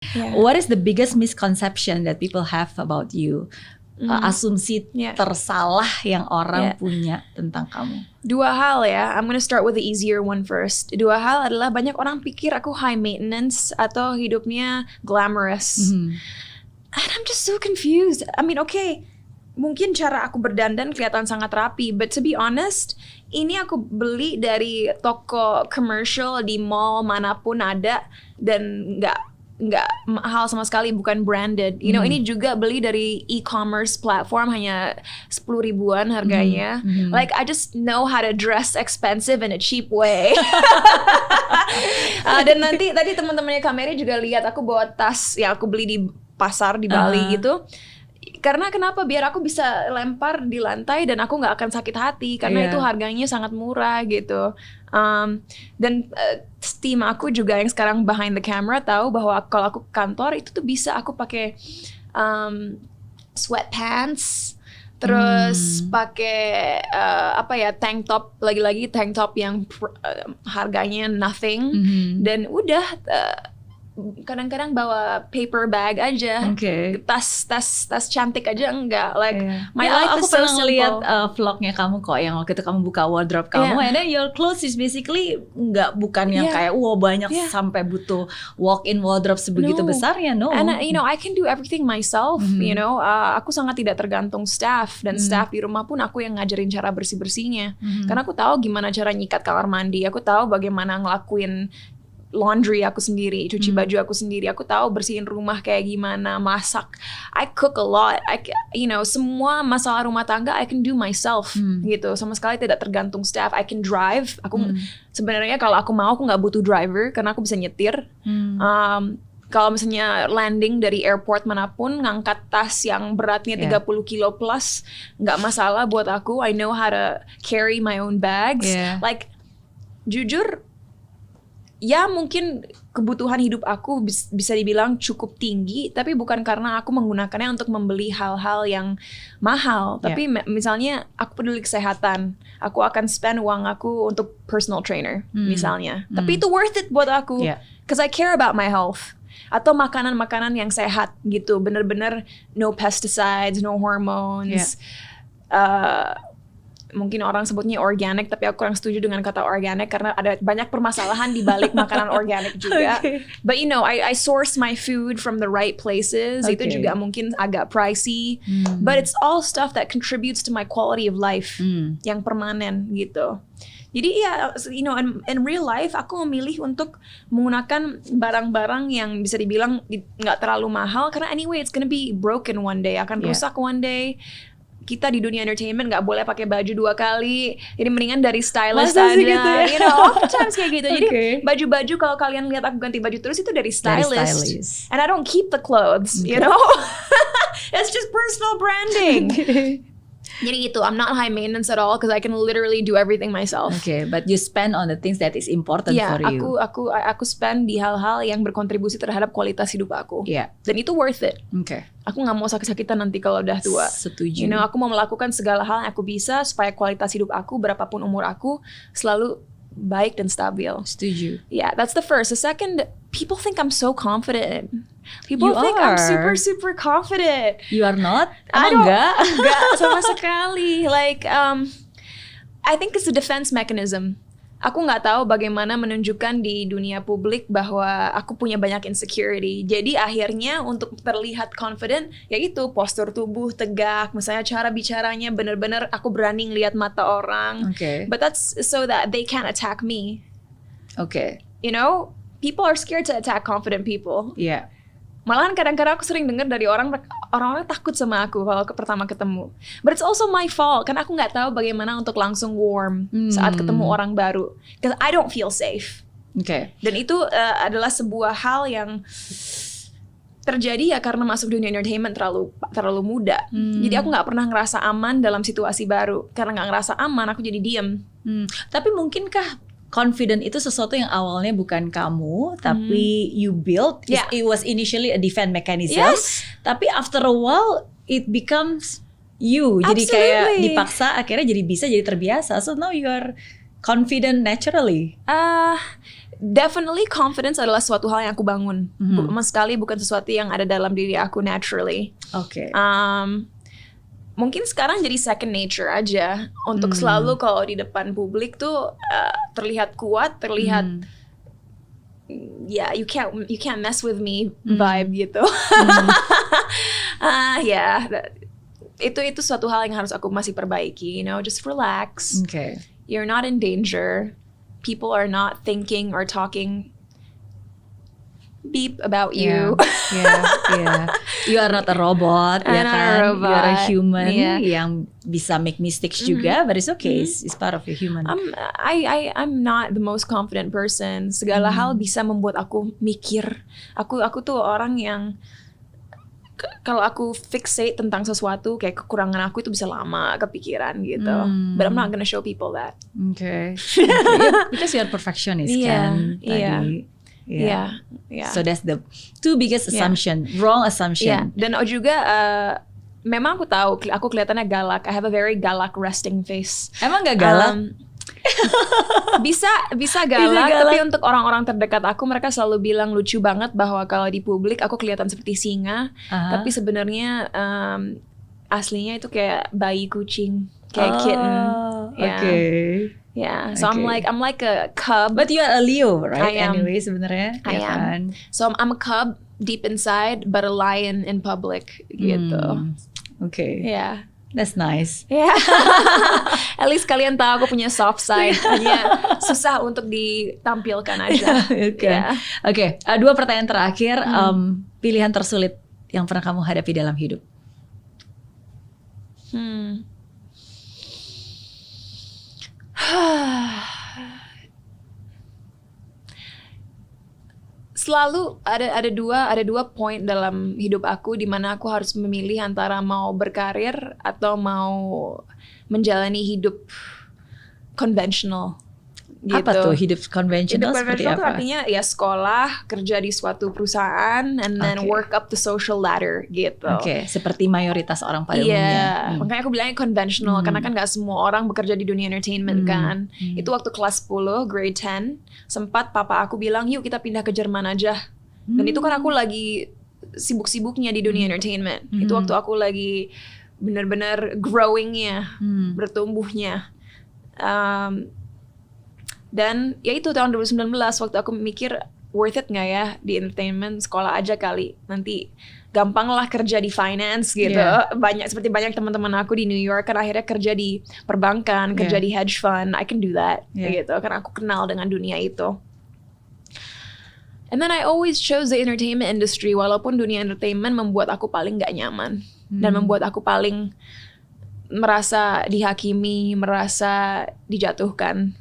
Yeah. What is the biggest misconception that people have about you? Asumsi tersalah yang orang punya tentang kamu. Dua hal ya, I'm gonna start with the easier one first. Dua hal adalah banyak orang pikir aku high maintenance atau hidupnya glamorous. And I'm just so confused. I mean, okay, mungkin cara aku berdandan kelihatan sangat rapi, but to be honest, ini aku beli dari toko commercial di mall manapun ada dan nggak mahal sama sekali, bukan branded. You know, ini juga beli dari e-commerce platform hanya 10 ribuan harganya. Like I just know how to dress expensive in a cheap way. Dan nanti tadi teman-temannya Kameri juga lihat aku bawa tas yang aku beli di pasar di Bali gitu. Karena kenapa? Biar aku bisa lempar di lantai dan aku nggak akan sakit hati karena itu harganya sangat murah gitu. Dan tim aku juga yang sekarang behind the camera tahu bahwa kalau aku ke kantor itu tuh bisa aku pakai sweatpants, terus pakai tank top, lagi-lagi tank top yang harganya nothing, dan udah. Kadang-kadang bawa paper bag aja, tas cantik aja enggak, like my life is so simple. Aku pernah ngeliat vlognya kamu kok, yang waktu itu kamu buka wardrobe kamu, and then your clothes is basically bukan yang kayak banyak sampai butuh walk-in wardrobe sebegitu besarnya, no. And you know, I can do everything myself, you know, aku sangat tidak tergantung staff, dan staff di rumah pun aku yang ngajarin cara bersih-bersihnya, karena aku tahu gimana cara nyikat kamar mandi, aku tahu bagaimana ngelakuin laundry aku sendiri, cuci baju aku sendiri, aku tahu bersihin rumah kayak gimana, masak. I cook a lot. You know, semua masalah rumah tangga I can do myself gitu. Sama sekali tidak tergantung staff. I can drive. Aku sebenarnya kalau aku mau aku nggak butuh driver karena aku bisa nyetir. Kalau misalnya landing dari airport manapun, ngangkat tas yang beratnya 30 kilo plus, nggak masalah buat aku. I know how to carry my own bags. Like, jujur, ya mungkin kebutuhan hidup aku bisa dibilang cukup tinggi, tapi bukan karena aku menggunakannya untuk membeli hal-hal yang mahal. Tapi misalnya aku peduli kesehatan, aku akan spend uang aku untuk personal trainer misalnya. Tapi itu worth it buat aku, because I care about my health. Atau makanan-makanan yang sehat gitu, bener-bener no pesticides, no hormones. Mungkin orang sebutnya organic, tapi aku kurang setuju dengan kata organic karena ada banyak permasalahan di balik makanan organic juga. But you know, I source my food from the right places. Itu juga mungkin agak pricey, but it's all stuff that contributes to my quality of life yang permanen gitu. Jadi ya, you know, in real life aku memilih untuk menggunakan barang-barang yang bisa dibilang nggak terlalu mahal karena anyway it's gonna be broken one day, akan rusak one day. Kita di dunia entertainment nggak boleh pakai baju 2 kali, jadi mendingan dari stylist aja, gitu ya? You know, oftentimes kayak gitu. Jadi baju-baju kalau kalian lihat aku ganti baju terus itu dari stylist. And I don't keep the clothes, you know, it's just personal branding. Jadi gitu, I'm not high maintenance at all because I can literally do everything myself. But you spend on the things that is important for you. Aku spend di hal-hal yang berkontribusi terhadap kualitas hidup aku. Dan itu worth it. Aku nggak mau sakit-sakitan nanti kalau udah tua. Setuju. You know, aku mau melakukan segala hal yang aku bisa supaya kualitas hidup aku berapapun umur aku selalu baik dan stabil. Setuju. Yeah, that's the first. The second, people think I'm so confident. People think I'm super confident. You are not? Enggak sama sekali. Like, I think it's a defense mechanism. Aku nggak tahu bagaimana menunjukkan di dunia publik bahwa aku punya banyak insecurity. Jadi akhirnya untuk terlihat confident, yaitu postur tubuh tegak, misalnya cara bicaranya benar-benar aku berani ngeliat mata orang. But that's so that they can't attack me. You know, people are scared to attack confident people. Malahan kadang-kadang aku sering dengar dari orang-orang takut sama aku kalau pertama ketemu. But it's also my fault, karena aku nggak tahu bagaimana untuk langsung warm saat ketemu orang baru. Because I don't feel safe. Dan itu adalah sebuah hal yang terjadi ya karena masuk dunia entertainment terlalu muda. Jadi aku nggak pernah ngerasa aman dalam situasi baru. Karena nggak ngerasa aman, aku jadi diem. Tapi mungkinkah confident itu sesuatu yang awalnya bukan kamu, tapi you build. It was initially a defense mechanism. Tapi after a while, it becomes you. Jadi kayak dipaksa, akhirnya jadi bisa, jadi terbiasa. So now you are confident naturally. definitely confidence adalah suatu hal yang aku bangun. Sama sekali bukan sesuatu yang ada dalam diri aku naturally. Oke. Mungkin sekarang jadi second nature aja untuk selalu kalau di depan publik tuh terlihat kuat, terlihat you can't mess with me vibe gitu. Itu suatu hal yang harus aku masih perbaiki. Just relax. Okay. You're not in danger. People are not thinking or talking beep about you. Yeah. You are not a robot, ya kan? You are a human yang bisa make mistakes juga, but it's okay. It's part of a human. I'm not the most confident person. Segala hal bisa membuat aku mikir. Aku tuh orang yang kalau aku fixate tentang sesuatu kayak kekurangan aku itu bisa lama kepikiran gitu. But I'm not gonna show people that. Okay. Because you're perfectionist kan tadi. Yeah. So that's the two biggest assumption, wrong assumption. Dan juga memang aku tahu aku kelihatannya galak. I have a very galak resting face. Emang gak galak? Bisa galak, tapi untuk orang-orang terdekat aku mereka selalu bilang lucu banget bahwa kalau di publik aku kelihatan seperti singa, tapi sebenarnya aslinya itu kayak bayi kucing, kayak kitten. Okay. Yeah, so okay. I'm like a cub. But you are a Leo, right? I am. Anyway, sebenarnya. I am. So I'm a cub deep inside, but a lion in public, gitu. Okay. Yeah. That's nice. Yeah. At least kalian tahu aku punya soft side. Hanya susah untuk ditampilkan aja. Okay. 2 pertanyaan terakhir. Pilihan tersulit yang pernah kamu hadapi dalam hidup. Selalu ada dua point dalam hidup aku di mana aku harus memilih antara mau berkarir atau mau menjalani hidup konvensional. Gitu. Apa tuh hidup konvensional seperti apa? Hidup konvensional artinya ya sekolah, kerja di suatu perusahaan, and then work up the social ladder gitu. Oke, seperti mayoritas orang pada umumnya. Makanya aku bilangnya konvensional karena kan gak semua orang bekerja di dunia entertainment kan. Itu waktu kelas 10, grade 10, sempat papa aku bilang yuk kita pindah ke Jerman aja. Dan itu kan aku lagi sibuk-sibuknya di dunia entertainment. Itu waktu aku lagi benar-benar growingnya, bertumbuhnya. Dan ya itu tahun 2019 waktu aku mikir worth it gak ya di entertainment, sekolah aja kali. Nanti gampang lah kerja di finance gitu. Seperti banyak teman-teman aku di New York kan akhirnya kerja di perbankan, kerja di hedge fund. I can do that gitu karena aku kenal dengan dunia itu. And then I always chose the entertainment industry walaupun dunia entertainment membuat aku paling gak nyaman. Dan membuat aku paling merasa dihakimi, merasa dijatuhkan.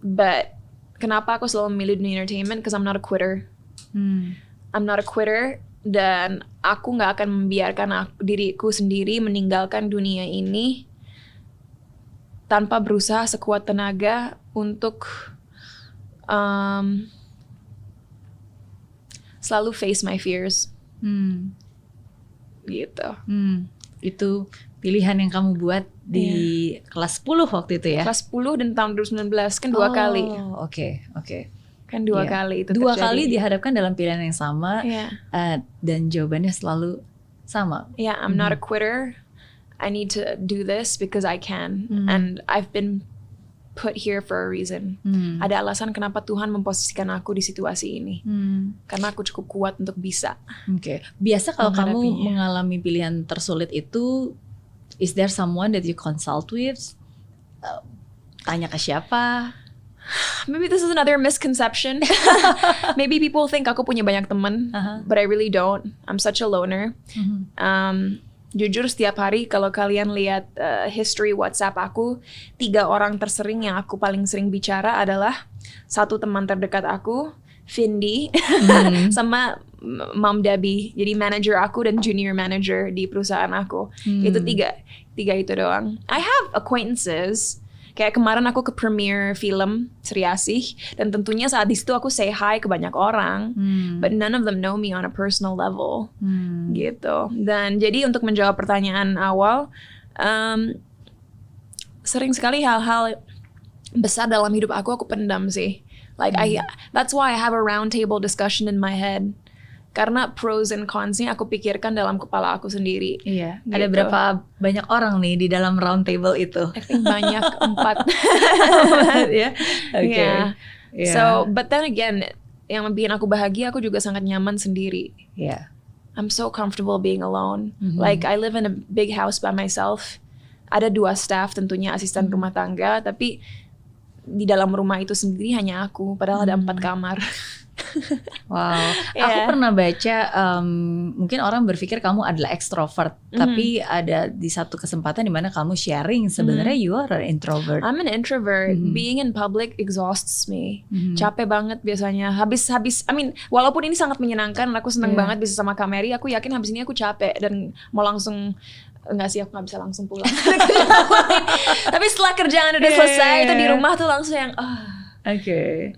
But kenapa aku selalu memilih dunia entertainment? Because I'm not a quitter. I'm not a quitter dan aku nggak akan membiarkan diriku sendiri meninggalkan dunia ini tanpa berusaha sekuat tenaga untuk selalu face my fears. Gitu. Itu pilihan yang kamu buat di kelas 10 waktu itu ya? Kelas 10 dan tahun 2019 kan 2 kali. Oke. Kan 2 kali itu 2 terjadi. kali dihadapkan dalam pilihan yang sama dan jawabannya selalu sama. I'm not a quitter. I need to do this because I can. And I've been put here for a reason. Ada alasan kenapa Tuhan memposisikan aku di situasi ini. Karena aku cukup kuat untuk bisa. Oke. Biasa kalau kamu mengalami pilihan tersulit itu, is there someone that you consult with? Tanya ke siapa? Maybe this is another misconception. Maybe people think aku punya banyak teman, but I really don't. I'm such a loner. Jujur setiap hari kalau kalian lihat history WhatsApp aku, 3 orang tersering yang aku paling sering bicara adalah 1 teman terdekat aku, Vindi, sama Mom Debbie. Jadi manager aku dan junior manager di perusahaan aku. Itu 3 itu doang. I have acquaintances. Kayak kemarin aku ke premiere film Sri Asih dan tentunya saat di situ aku say hi ke banyak orang, but none of them know me on a personal level, gitu. Dan jadi untuk menjawab pertanyaan awal, sering sekali hal-hal besar dalam hidup aku pendam sih. Like that's why I have a round table discussion in my head. Karena pros and cons-nya aku pikirkan dalam kepala aku sendiri. Iya. Gitu. Ada berapa banyak orang nih di dalam round table itu? I think banyak 4. Ya. Oke. Yeah. So, but then again, yang bikin aku bahagia, aku juga sangat nyaman sendiri. Yeah. I'm so comfortable being alone. Like I live in a big house by myself. Ada 2 staff tentunya, asisten rumah tangga, tapi di dalam rumah itu sendiri hanya aku, padahal ada 4 kamar. Wow, aku pernah baca mungkin orang berpikir kamu adalah extrovert, tapi ada di satu kesempatan di mana kamu sharing sebenarnya you are an introvert. I'm an introvert. Being in public exhausts me. Capek banget biasanya. Habis, I mean, walaupun ini sangat menyenangkan, aku senang banget bisa sama Kak Mary. Aku yakin habis ini aku capek dan mau langsung. Enggak sih, aku gak bisa langsung pulang. Tapi setelah kerjaan udah selesai, itu di rumah tuh langsung yang Oke.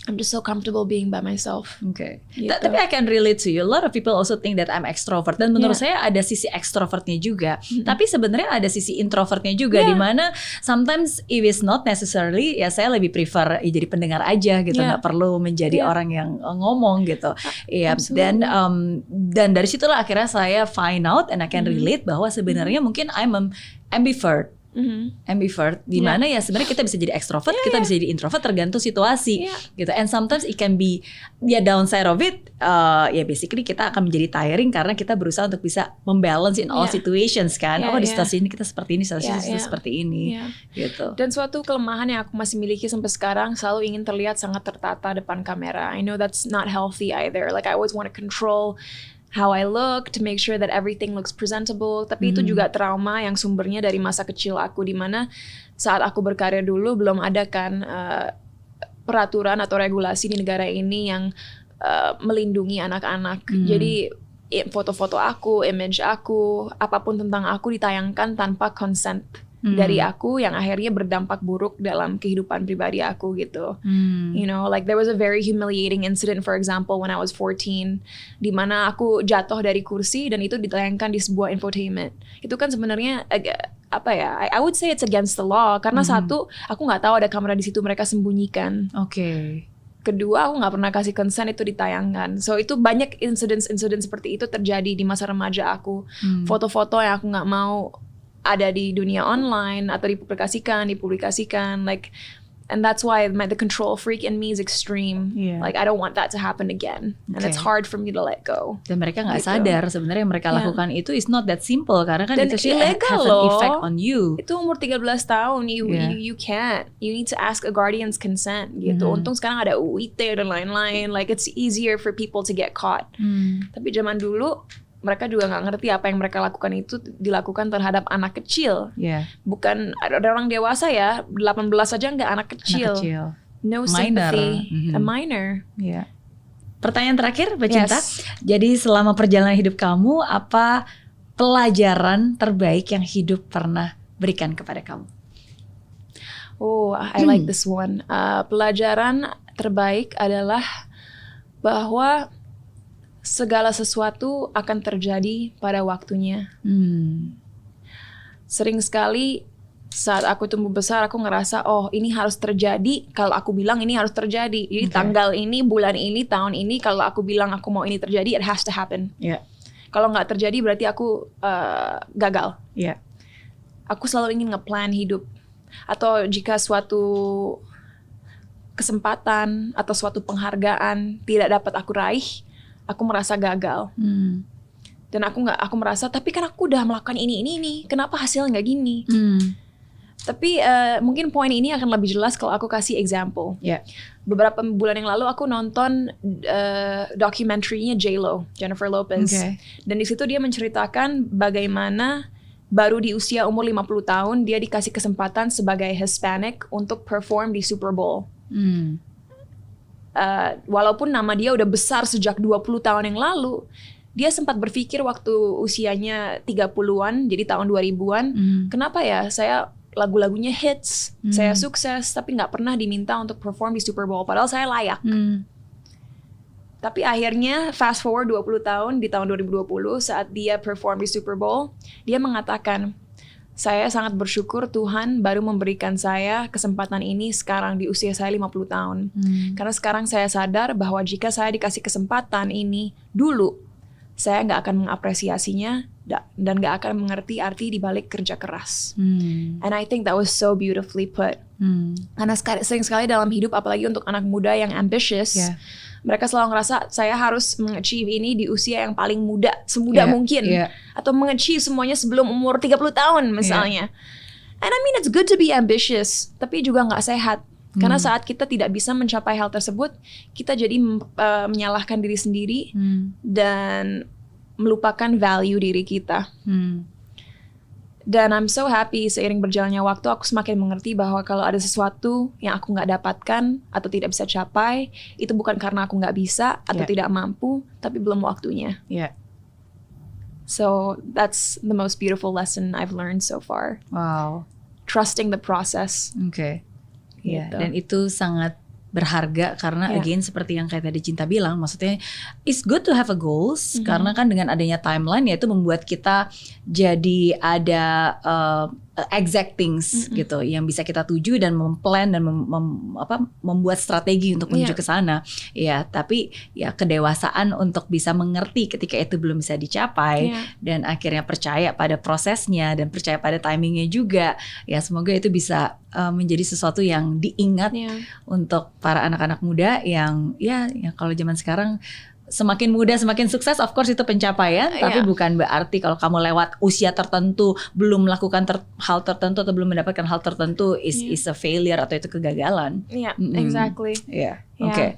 I'm just so comfortable being by myself. Oke. Gitu. Tapi I can relate to you. A lot of people also think that I'm extrovert. Dan menurut saya ada sisi extrovertnya juga. Tapi sebenarnya ada sisi introvertnya juga. Di mana sometimes if it's not necessarily, ya saya lebih prefer jadi pendengar aja gitu. Nggak perlu menjadi orang yang ngomong gitu. Iya. Dan dari situlah akhirnya saya find out and I can relate bahwa sebenarnya mungkin I'm ambivert. Ambivert, di mana ya sebenarnya kita bisa jadi extrovert, kita bisa jadi introvert tergantung situasi, gitu. And sometimes it can be downside of it, ya basically kita akan menjadi tiring karena kita berusaha untuk bisa membalance in all situations kan. Di situasi ini kita seperti ini, situasi ini seperti ini, gitu. Dan suatu kelemahan yang aku masih miliki sampai sekarang, selalu ingin terlihat sangat tertata depan kamera. I know that's not healthy either. Like I always want to control how I look, to make sure that everything looks presentable. Tapi itu juga trauma yang sumbernya dari masa kecil aku, di mana saat aku berkarir dulu belum ada kan peraturan atau regulasi di negara ini yang melindungi anak-anak. Jadi foto-foto aku, image aku, apapun tentang aku ditayangkan tanpa consent dari aku, yang akhirnya berdampak buruk dalam kehidupan pribadi aku gitu. You know, like there was a very humiliating incident, for example, when I was 14, di mana aku jatuh dari kursi dan itu ditayangkan di sebuah infotainment. Itu kan sebenarnya apa ya? I would say it's against the law karena satu, aku nggak tahu ada kamera di situ, mereka sembunyikan. Oke. Kedua, aku nggak pernah kasih consent itu ditayangkan. So itu banyak insiden seperti itu terjadi di masa remaja aku. Foto-foto yang aku nggak mau ada di dunia online atau dipublikasikan, like, and that's why the control freak in me is extreme. Like I don't want that to happen again, and it's hard for me to let go. Dan mereka nggak sadar sebenarnya yang mereka lakukan itu is not that simple karena kan dan itu ilegal have loh. an effect on you. Itu umur 13 tahun, you can't. You need to ask a guardian's consent gitu. Untung sekarang ada UIT dan lain-lain. Like it's easier for people to get caught. Tapi zaman dulu mereka juga nggak ngerti apa yang mereka lakukan itu dilakukan terhadap anak kecil. Bukan ada orang dewasa ya, 18 aja nggak anak kecil. No sympathy. A minor. Pertanyaan terakhir, Mbak Cinta. Jadi selama perjalanan hidup kamu, apa pelajaran terbaik yang hidup pernah berikan kepada kamu? Oh, I like this one. Pelajaran terbaik adalah bahwa segala sesuatu akan terjadi pada waktunya. Sering sekali saat aku tumbuh besar, aku ngerasa, oh ini harus terjadi kalau aku bilang ini harus terjadi. Jadi tanggal ini, bulan ini, tahun ini, kalau aku bilang aku mau ini terjadi, it has to happen. Kalau nggak terjadi berarti aku gagal. Aku selalu ingin nge-plan hidup. Atau jika suatu kesempatan atau suatu penghargaan tidak dapat aku raih, aku merasa gagal. Dan aku merasa, tapi kan aku udah melakukan ini, kenapa hasilnya nggak gini? Tapi mungkin poin ini akan lebih jelas kalau aku kasih example. Beberapa bulan yang lalu aku nonton dokumenterinya J-Lo, Jennifer Lopez. Dan di situ dia menceritakan bagaimana baru di usia umur 50 tahun dia dikasih kesempatan sebagai Hispanic untuk perform di Super Bowl. Walaupun nama dia udah besar sejak 20 tahun yang lalu, dia sempat berpikir waktu usianya 30-an, jadi tahun 2000-an, kenapa ya saya lagu-lagunya hits, saya sukses, tapi nggak pernah diminta untuk perform di Super Bowl, padahal saya layak. Tapi akhirnya fast forward 20 tahun, di tahun 2020 saat dia perform di Super Bowl, dia mengatakan, saya sangat bersyukur Tuhan baru memberikan saya kesempatan ini sekarang di usia saya 50 tahun. Karena sekarang saya sadar bahwa jika saya dikasih kesempatan ini dulu, saya nggak akan mengapresiasinya dan nggak akan mengerti arti dibalik kerja keras. And I think that was so beautifully put. Karena sering sekali dalam hidup, apalagi untuk anak muda yang ambitious, mereka selalu ngerasa saya harus mengachieve ini di usia yang paling muda, semuda mungkin. Atau mengachieve semuanya sebelum umur 30 tahun misalnya. And I mean it's good to be ambitious, tapi juga nggak sehat. Karena saat kita tidak bisa mencapai hal tersebut, kita jadi menyalahkan diri sendiri dan melupakan value diri kita. Dan I'm so happy seiring berjalannya waktu aku semakin mengerti bahwa kalau ada sesuatu yang aku nggak dapatkan atau tidak bisa capai, itu bukan karena aku nggak bisa atau tidak mampu, tapi belum waktunya. So that's the most beautiful lesson I've learned so far. Wow. Trusting the process. Oke. Gitu. Dan itu sangat berharga karena again seperti yang kayak tadi Cinta bilang, maksudnya it's good to have a goals karena kan dengan adanya timeline ya itu membuat kita jadi ada exact things gitu yang bisa kita tuju dan memplan dan membuat strategi untuk menuju ke sana. Ya, tapi ya kedewasaan untuk bisa mengerti ketika itu belum bisa dicapai dan akhirnya percaya pada prosesnya dan percaya pada timingnya juga. Ya, semoga itu bisa menjadi sesuatu yang diingat untuk para anak-anak muda yang ya kalau zaman sekarang semakin muda semakin sukses, of course itu pencapaian, tapi bukan berarti kalau kamu lewat usia tertentu belum melakukan hal tertentu atau belum mendapatkan hal tertentu is a failure atau itu kegagalan. Exactly. Oke.